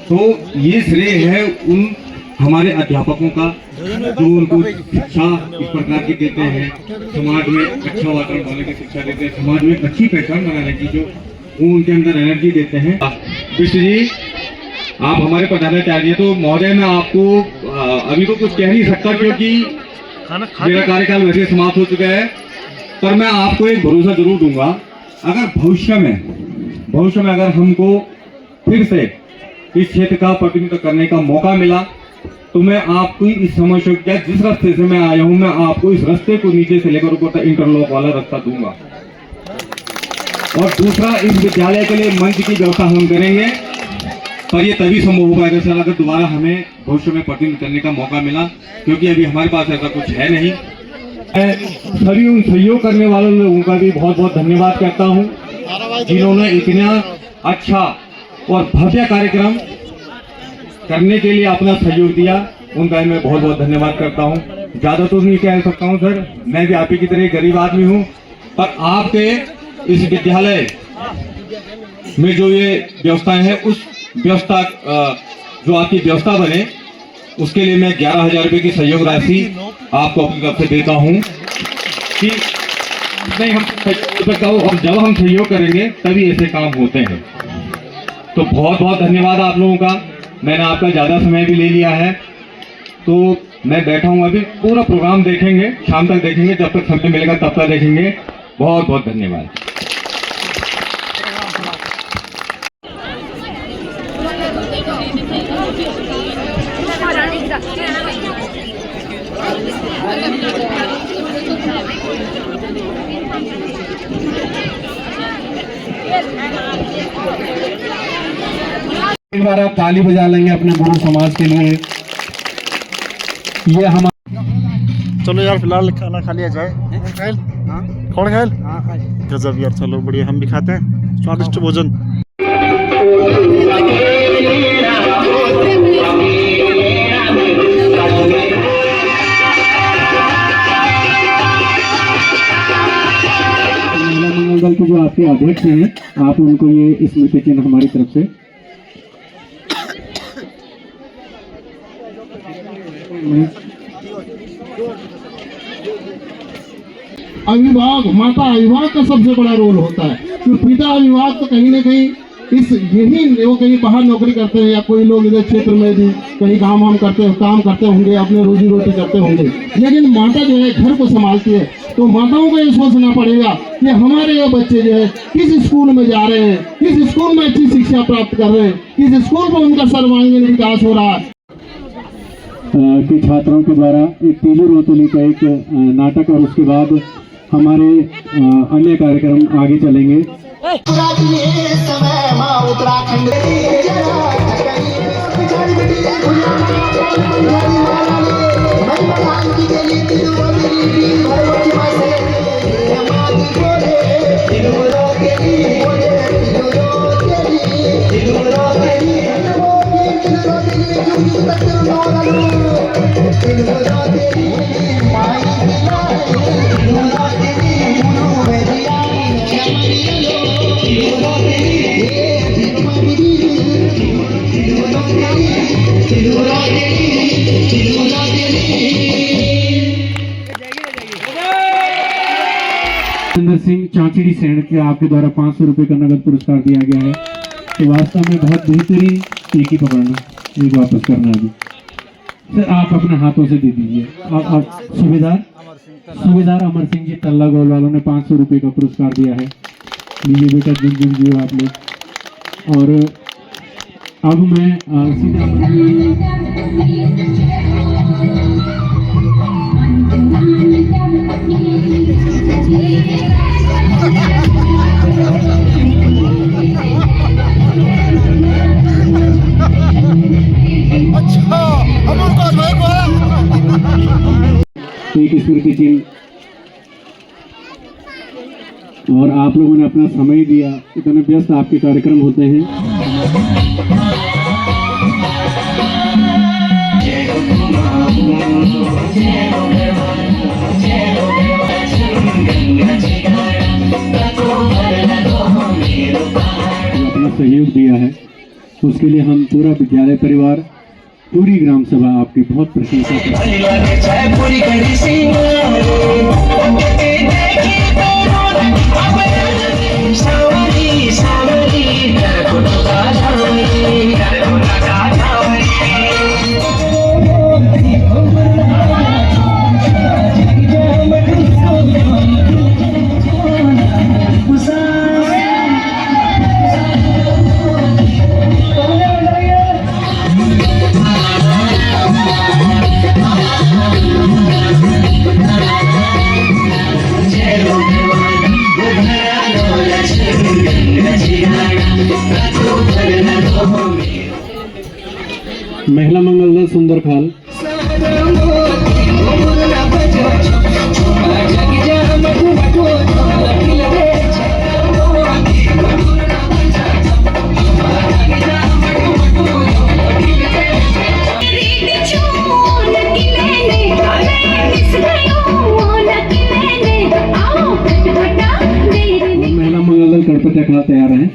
तो ये श्रेय है उन हमारे अध्यापकों का जो उनको शिक्षा इस प्रकार की देते हैं, समाज में अच्छा वातावरण बनाने की शिक्षा देते हैं, समाज में अच्छी पहचान बनाने की जो वो उनके अंदर एनर्जी देते हैं। विष्णु जी, आप हमारे प्रधानाचार्य, तो महोदय मैं आपको अभी तो कुछ कह नहीं सकता क्योंकि मेरा कार्यकाल वैसे समाप्त हो चुका है, पर मैं आपको एक भरोसा जरूर दूंगा, अगर भविष्य में अगर हमको फिर से इस क्षेत्र का प्रतिनिधित्व करने का मौका मिला तो मैं आपको इस समस्या क्या जिस रास्ते से मैं आया हूं, मैं आपको इस रास्ते को नीचे से लेकर ऊपर तक इंटरलॉक वाला रास्ता दूंगा। और दूसरा, इस विद्यालय के लिए मंच की व्यवस्था हम करेंगे, पर ये तभी संभव हो पाएगा सर अगर दोबारा हमें भविष्य में प्रतिनिधित्व करने का मौका मिला, क्योंकि अभी हमारे पास ऐसा कुछ है नहीं। मैं सभी उन सहयोग करने वालों लोगों का भी बहुत बहुत धन्यवाद करता हूँ जिन्होंने इतना अच्छा और भव्य कार्यक्रम करने के लिए अपना सहयोग दिया, उनका मैं बहुत बहुत धन्यवाद करता हूँ। ज्यादा तो नहीं कह सकता हूँ सर, मैं भी आप ही की तरह गरीब आदमी हूँ, पर आपके इस विद्यालय में जो ये व्यवस्थाएं हैं उस व्यवस्था जो आपकी व्यवस्था बने उसके लिए मैं 11,000 रुपये की सहयोग राशि आपको अपनी तरफ से देता हूँ कि नहीं हम और जब हम सहयोग करेंगे तभी ऐसे काम होते हैं। तो बहुत बहुत धन्यवाद आप लोगों का, मैंने आपका ज़्यादा समय भी ले लिया है, तो मैं बैठा हूँ, अभी पूरा प्रोग्राम देखेंगे, शाम तक देखेंगे, जब तक समय मिलेगा तब तक देखेंगे। बहुत बहुत धन्यवाद। एक बार आप ताली बजा लेंगे अपने गुरु समाज के लिए। ये हम चलो यार, फिलहाल खाना खा लिया जाए। कौन खाए? गजब यार, चलो बढ़िया, हम भी खाते हैं स्वादिष्ट भोजन। मंगल दल के जो आपके अध्यक्ष हैं, आप उनको ये स्मृति चिन्ह हमारी तरफ से अभिभावक, माता अभिभावक का सबसे बड़ा रोल होता है, तो पिता अभिभावक तो कहीं ना कहीं वो कहीं बाहर नौकरी करते हैं या कोई लोग इधर क्षेत्र में भी कहीं काम करते होंगे, अपने रोजी रोटी करते होंगे, लेकिन माता जो है घर को संभालती है। तो माताओं को ये सोचना पड़ेगा कि हमारे ये बच्चे जो है किस स्कूल में जा रहे हैं, किस स्कूल में अच्छी शिक्षा प्राप्त कर रहे हैं, किस स्कूल में उनका सर्वांगीण विकास हो रहा है। के छात्रों के द्वारा एक तीजू रोतुली का एक नाटक और उसके बाद हमारे अन्य कार्यक्रम आगे चलेंगे। सिंह चांचड़ी सेन के आपके द्वारा 500 रुपये का नगद पुरस्कार दिया गया है। तो वास्तव में बहुत बेहतरीन टीकी पकड़ना, एक वापस करना अभी सर आप अपने हाथों से दे दीजिए। आप सूबेदार अमर सिंह जी तल्ला गोल वालों ने 500 रुपये का पुरस्कार दिया है। लीजिए बेटा, जिन जी आप लोग। और अब मैं सीधा एक स्मृति चिन्ह, और आप लोगों ने अपना समय दिया। इतने व्यस्त आपके कार्यक्रम होते हैं। अपना सहयोग दिया है, उसके लिए हम पूरा विद्यालय परिवार, पूरी ग्राम सभा आपकी बहुत प्रशंसा करते हैं। महिला मंगल दल सुंदरखाल। महिला मंगल दल गणपति अखाड़ा तैयार हैं,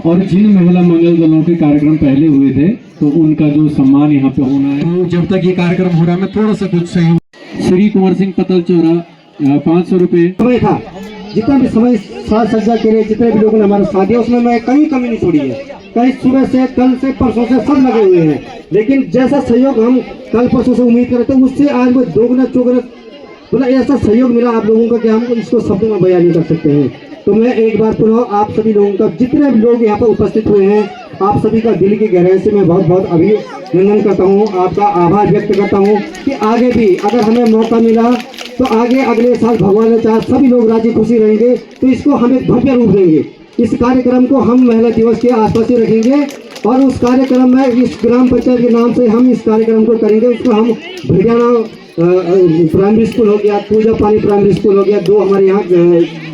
और जिन महिला मंगल दलों के कार्यक्रम पहले हुए थे तो उनका जो सम्मान यहाँ पे होना है। तो जब तक ये कार्यक्रम हो रहा है, मैं थोड़ा सा कुछ सहयोग। श्री कुंवर सिंह पतल चौरा 500 रुपये समय था, जितना भी समय साज सज्जा के लिए जितने भी लोगों ने हमारा साथ दिया, उसमें मैं कहीं कमी नहीं छोड़ी है। कहीं सुबह से, कल से, परसों से सब लगे हुए हैं, लेकिन जैसा सहयोग हम कल परसों से उम्मीद करते हैं, उससे आज वो दोगुना चौगुना मतलब ऐसा सहयोग मिला आप लोगों का कि हम इसको शब्दों में बयान नहीं कर सकते हैं। तो मैं एक बार पुनः आप सभी लोगों का, जितने भी लोग यहाँ पर उपस्थित हुए हैं, आप सभी का दिल की गहराई से मैं बहुत बहुत अभिनंदन करता हूँ, आपका आभार व्यक्त करता हूँ कि आगे भी अगर हमें मौका मिला तो आगे अगले साल भगवान ने चाहा सभी लोग राजी खुशी रहेंगे तो इसको हम एक भव्य रूप देंगे। इस कार्यक्रम को हम महिला दिवस के आसपास ही रखेंगे, और उस कार्यक्रम में इस ग्राम पंचायत के नाम से हम इस कार्यक्रम को करेंगे। उसको हम भैयाना प्राइमरी स्कूल हो गया, पूजा पानी प्राइमरी स्कूल हो गया, दो हमारे यहाँ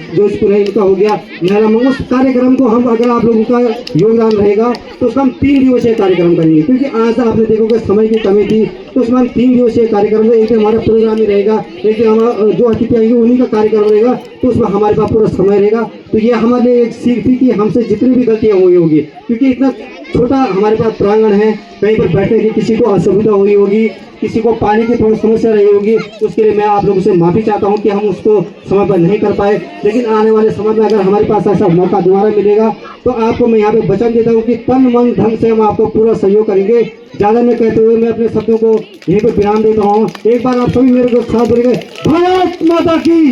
जो स्कूल है इनका हो गया महिला मंगल। उस कार्यक्रम को हम, अगर आप लोगों का योगदान रहेगा तो हम 3 दिवसीय कार्यक्रम करेंगे, क्योंकि आज आपने देखोगे समय की कमी थी, तो उसमें हम 3 दिवसीय कार्यक्रम में, एक दिन हमारा प्रोग्राम ही रहेगा, एक दिन हमारा जो अतिथि आएंगे उन्हीं का कार्यक्रम रहेगा, तो उसमें हमारे पास पूरा समय रहेगा। तो ये हमारे लिए एक सीख थी कि हमसे जितनी भी गलतियाँ हुई होगी, क्योंकि इतना छोटा हमारे पास प्रांगण है, कहीं पर बैठने की किसी को असुविधा हुई होगी, किसी को पानी की थोड़ी समस्या रही होगी, उसके लिए मैं आप लोगों से माफ़ी चाहता हूं कि हम उसको समय पर नहीं कर पाए। लेकिन आने वाले समय में अगर हमारे पास ऐसा मौका दोबारा मिलेगा तो आपको मैं यहाँ पे वचन देता हूं कि तन मन धन से हम आपको पूरा सहयोग करेंगे। ज़्यादा न कहते हुए मैं अपने शब्दों को यहीं पर विराम देता हूँ। एक बार आप सभी मेरे को साथ बोलेंगे, भारत माता की,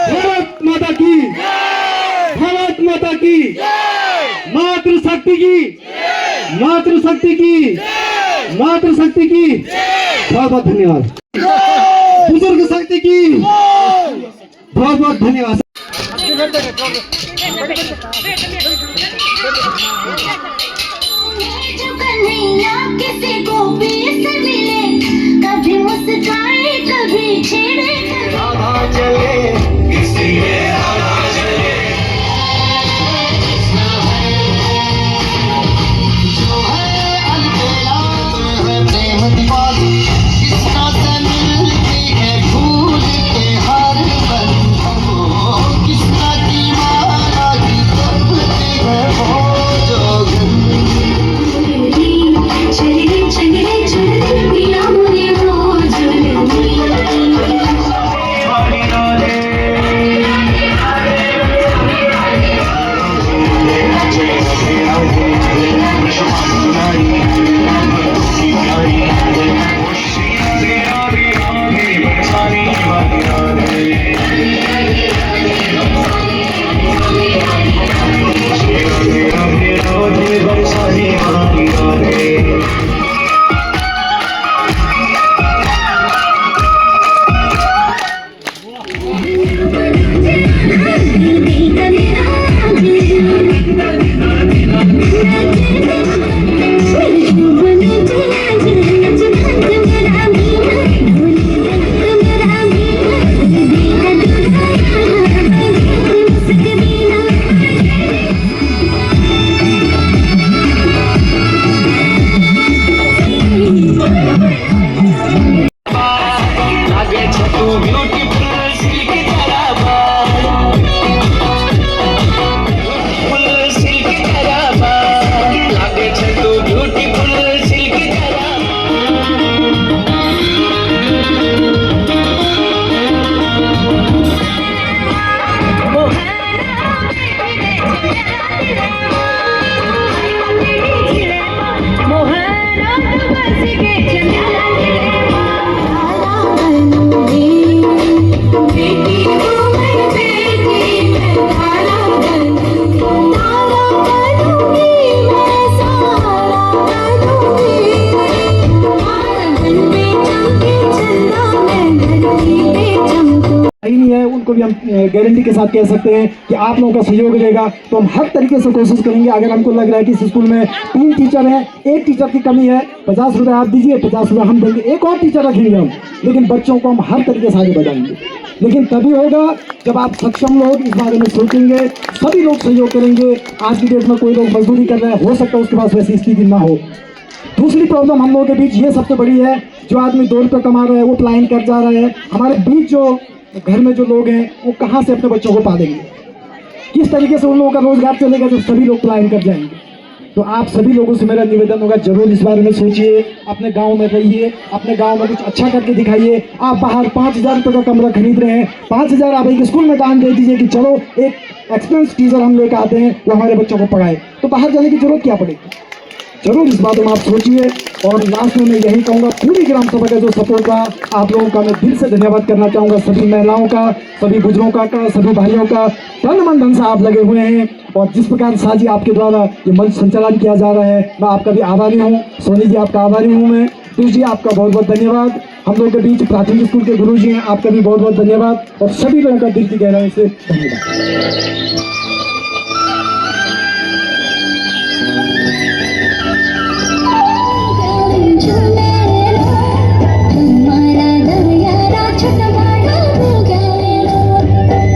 भारत माता की, भारत माता की, मातृशक्ति की, मातृशक्ति की, मातृशक्ति की। बहुत बहुत धन्यवाद। बुजुर्ग शक्ति की बहुत बहुत धन्यवाद। किसी को भी से मिले, कभी मुस्काए कभी छेड़े, चले किसी बेटी तू मैं बेटी मैं तारा बनूंगी मैं सहारा बनूंगी आंगन में चमके चंदा मैं धरती पे चमकूं। सही नहीं है, उनको भी हम गारंटी के साथ कह सकते हैं कि आप लोगों का सहयोग रहेगा तो हम हर तरीके से कोशिश करेंगे। अगर हमको लग रहा है कि इस स्कूल में 3 टीचर हैं, एक टीचर की कमी है, 50 रुपये आप दीजिए, 50 रुपये हम देंगे, एक और टीचर रखेंगे हम, लेकिन बच्चों को हम हर तरीके से आगे बढ़ाएंगे। लेकिन तभी होगा जब आप सक्षम लोग इस बारे में सोचेंगे, सभी लोग सहयोग करेंगे। आज की डेट में कोई लोग मजदूरी कर रहे हैं, हो सकता है उसके पास वैसी स्थिति ना हो। दूसरी प्रॉब्लम हम लोगों के बीच ये सबसे बड़ी है, जो आदमी 2 रुपये कमा रहा है वो पलायन कर जा रहा है। हमारे बीच जो घर में जो लोग हैं वो कहाँ से अपने बच्चों को पालेंगे, किस तरीके से उन लोगों का रोजगार चलेगा जब सभी लोग पलायन कर जाएंगे। तो आप सभी लोगों से मेरा निवेदन होगा, जरूर इस बारे में सोचिए, अपने गांव में रहिए, अपने गांव में कुछ अच्छा करके दिखाइए। आप बाहर 5,000 रुपये का कमरा खरीद रहे हैं, 5,000 आप एक स्कूल में दान दे दीजिए कि चलो एक एक्सपीरियंस टीचर हम लेकर आते हैं वो हमारे बच्चों को पढ़ाए, तो बाहर जाने की जरूरत क्या पड़ेगी। जरूर इस बात में आप सोचिए। और लास्ट में मैं यही कहूँगा, पूरी ग्राम सभा का जो सपोर्ट रहा, आप लोगों का मैं दिल से धन्यवाद करना चाहूँगा। सभी महिलाओं का, सभी बुजुर्गों का, सभी भाइयों का तन मन धन से आप लगे हुए हैं। और जिस प्रकार साजी आपके द्वारा ये मंच संचालन किया जा रहा है, मैं आपका भी आभारी हूँ। सोनी जी आपका आभारी हूँ मैं। पीयूष जी आपका बहुत बहुत धन्यवाद। हम लोग के बीच प्राथमिक स्कूल के गुरु जी हैं, आपका भी बहुत बहुत धन्यवाद। और सभी लोगों का दिल की गहराई से धन्यवाद।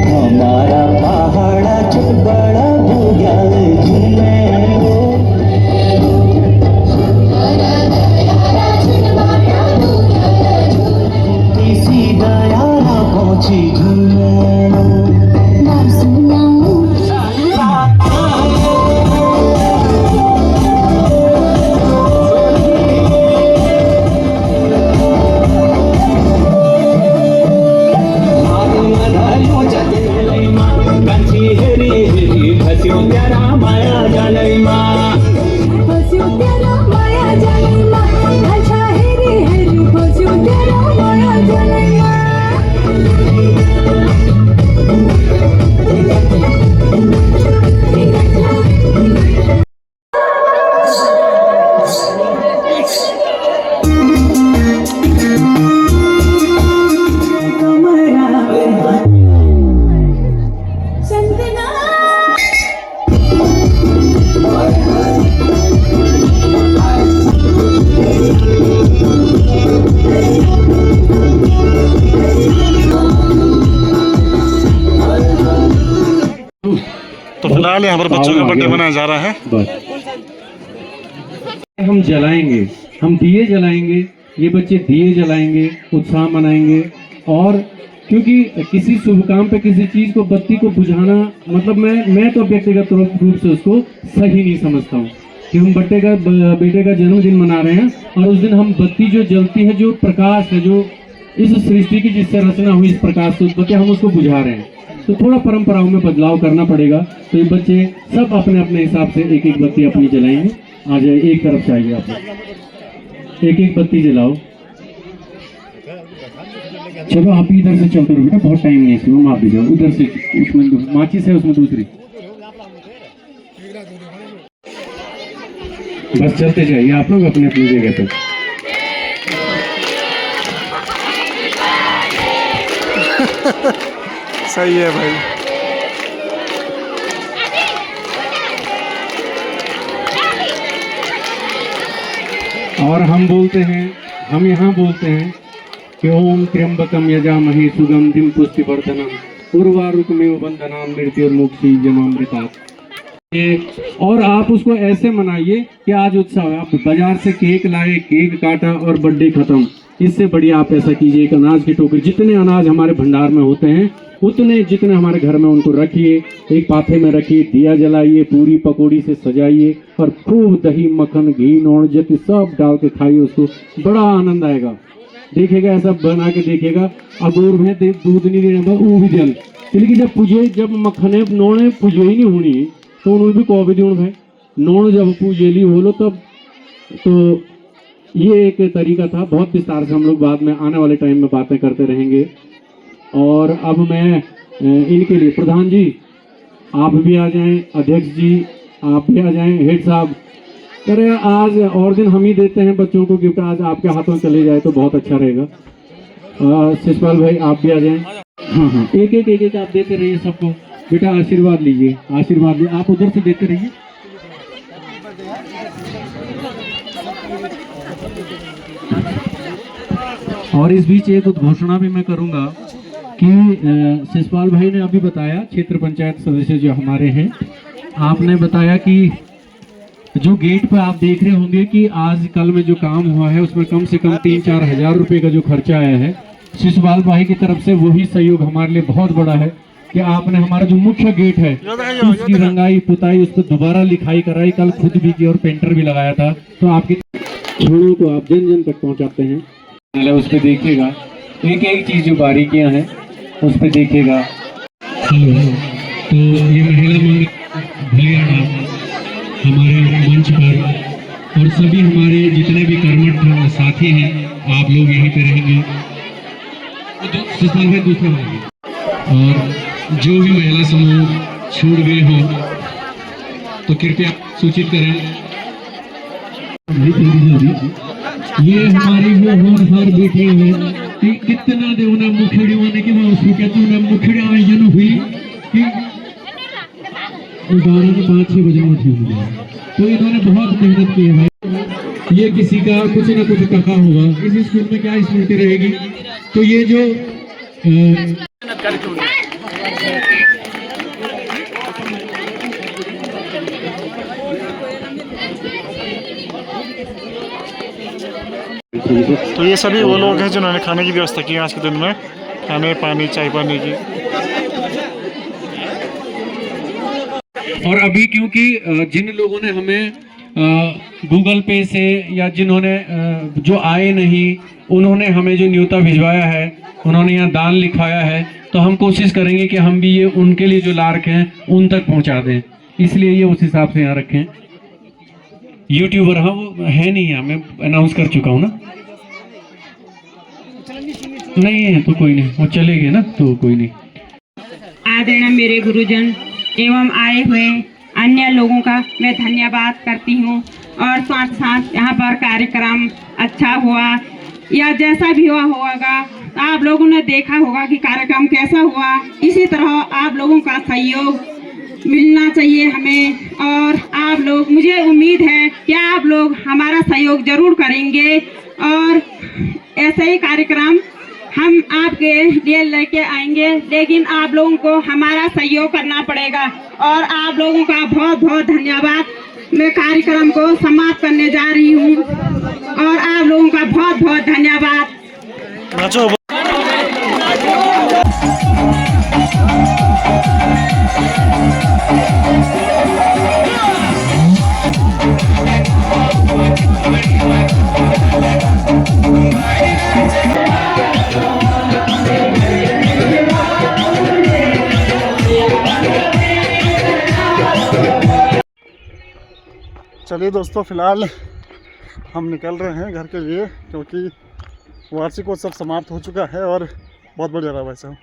हमारा पहाड़ा छुट बड़ा भूग्याल झूले किसी दयारा पहुंची झूले नाम सुनाऊं तो फिलहाल यहाँ पर बच्चों का बर्थडे मनाया जा रहा है। हम जलाएंगे, हम दिए जलाएंगे, ये बच्चे दिए जलाएंगे, उत्साह मनाएंगे। और क्योंकि किसी शुभ काम पे किसी चीज़ को, बत्ती को बुझाना, मतलब मैं तो व्यक्तिगत रूप से उसको सही नहीं समझता हूँ कि हम बेटे का जन्मदिन मना रहे हैं और उस दिन हम बत्ती जो जलती है, जो प्रकाश है, जो इस सृष्टि की जिससे रचना हुई, इस प्रकाश से बत्ती हम उसको बुझा रहे हैं। तो थोड़ा परंपराओं में बदलाव करना पड़ेगा। तो ये बच्चे सब अपने अपने हिसाब से एक एक बत्ती अपनी जलाएंगे। आ जाए, एक तरफ से आइए, आप एक एक बत्ती जलाओ। चलो आप इधर से चलते रहो, बहुत टाइम नहीं है इसमें, आप भी जाओ उधर से। उसमें माचिस है, उसमें दूसरी, बस चलते जाइए आप लोग अपनी अपनी जगह पर। सही है भाई। और हम बोलते हैं, हम यहाँ बोलते हैं कि ओम त्र्यंबकम यजामहे सुगंधिम पुष्टिवर्धनम उर्वारुकमेव बंधनाम मृत्युर्मुक्षी जमामृतात्। और आप उसको ऐसे मनाइए कि आज उत्सव है। आप बाजार से केक लाए, केक काटा और बर्थडे खत्म। इससे बढ़िया आप ऐसा कीजिए, एक अनाज की टोकरी, जितने अनाज हमारे भंडार में होते हैं उतने जितने हमारे घर में, उनको रखिए, एक पाथे में रखिए, दिया जलाइए, पूरी पकौड़ी से सजाइए और खूब दही मक्खन घी नौड़ जति सब डाल के खाइए। उसको बड़ा आनंद आएगा। देखिएगा, ऐसा बना के देखिएगा। अब और में दूध नहीं देना, वो भी जल, लेकिन जब पूजे, जब मक्खने नौने पूजे ही नहीं होनी तो उन्होंने भी कौ भी दूण भाई नौण जब पूजेली हो लो तब। तो ये एक तरीका था। बहुत विस्तार से हम लोग बाद में आने वाले टाइम में बातें करते रहेंगे। और अब मैं इनके लिए प्रधान जी आप भी आ जाएं, अध्यक्ष जी आप भी आ जाएं, हेड साहब। अरे आज और दिन हम ही देते हैं बच्चों को गिफ्ट, आज आपके हाथों चले जाए तो बहुत अच्छा रहेगा। शिषपाल भाई आप भी आ जाएं। हाँ हाँ, एक एक आप देते रहिए सबको। बेटा आशीर्वाद लीजिए, आशीर्वाद लीजिए, आप उधर से देते रहिए। और इस बीच एक घोषणा भी मैं करूंगा कि शिषपाल भाई ने अभी बताया, क्षेत्र पंचायत सदस्य जो हमारे हैं, आपने बताया कि जो गेट पर आप देख रहे होंगे कि आज कल में जो काम हुआ है उसमें कम से कम 3-4 हज़ार रुपये का जो खर्चा आया है शिषपाल भाई की तरफ से, वही सहयोग हमारे लिए बहुत बड़ा है कि आपने हमारा जो मुख्य गेट है उसकी रंगाई पुताई, उस पर दोबारा लिखाई कराई, कल खुद भी की और पेंटर भी लगाया था। तो आपकी छोड़ों को आप जन जन तक पहुंचाते हैं, उस पर देखिएगा, एक एक चीज जो बारीकियां हैं उस पर देखिएगा। तो ये महिला मंगल हमारे मंच पर और सभी हमारे जितने भी कर्मठ साथी हैं आप लोग यहीं पे रहेंगे, शिषपाल भाई दूसरे रहेंगे। और जो भी महिला समूह छूट गए हो तो कृपया सूचित करें। ये हमारी वो हर बेटी है कि कितना दे उन्हें मुखड़ी होने की मैं उसको कहता हूँ मुखड़ी आयोजन हुई कि 12-5-6 बजे उठी हुई, तो इन्होंने बहुत मेहनत की है भाई। ये किसी का कुछ ना कुछ कहा होगा, इस स्कूल में क्या स्मृति रहेगी। तो ये जो तो ये सभी वो लोग हैं जिन्होंने खाने की व्यवस्था की आज के दिन में, खाने पानी चाय पानी की। और अभी क्योंकि जिन लोगों ने हमें गूगल पे से या जिन्होंने जो आए नहीं उन्होंने हमें जो न्योता भिजवाया है, उन्होंने यहाँ दान लिखवाया है, तो हम कोशिश करेंगे कि हम भी ये उनके लिए जो ला रखे हैं उन तक पहुँचा दें, इसलिए ये उस हिसाब से यहाँ रखें। यूट्यूबर हाँ वो है नहीं यहाँ, मैं अनाउंस कर चुका हूँ ना, नहीं है तो कोई नहीं, वो चले गए ना तो कोई नहीं। आदरणीय मेरे गुरुजन एवं आए हुए अन्य लोगों का मैं धन्यवाद करती हूँ, और साथ साथ यहाँ पर कार्यक्रम अच्छा हुआ या जैसा भी हुआ होगा, आप लोगों ने देखा होगा कि कार्यक्रम कैसा हुआ। इसी तरह आप लोगों का सहयोग मिलना चाहिए हमें, और आप लोग, मुझे उम्मीद है कि आप लोग हमारा सहयोग जरूर करेंगे और ऐसे ही कार्यक्रम हम आपके लिए लेके आएंगे, लेकिन आप लोगों को हमारा सहयोग करना पड़ेगा। और आप लोगों का बहुत बहुत धन्यवाद। मैं कार्यक्रम को समाप्त करने जा रही हूँ और आप लोगों का बहुत बहुत धन्यवाद। चलिए दोस्तों, फिलहाल हम निकल रहे हैं घर के लिए, क्योंकि वार्षिकोत्सव समाप्त हो चुका है और बहुत बढ़िया रहा भाई साहब।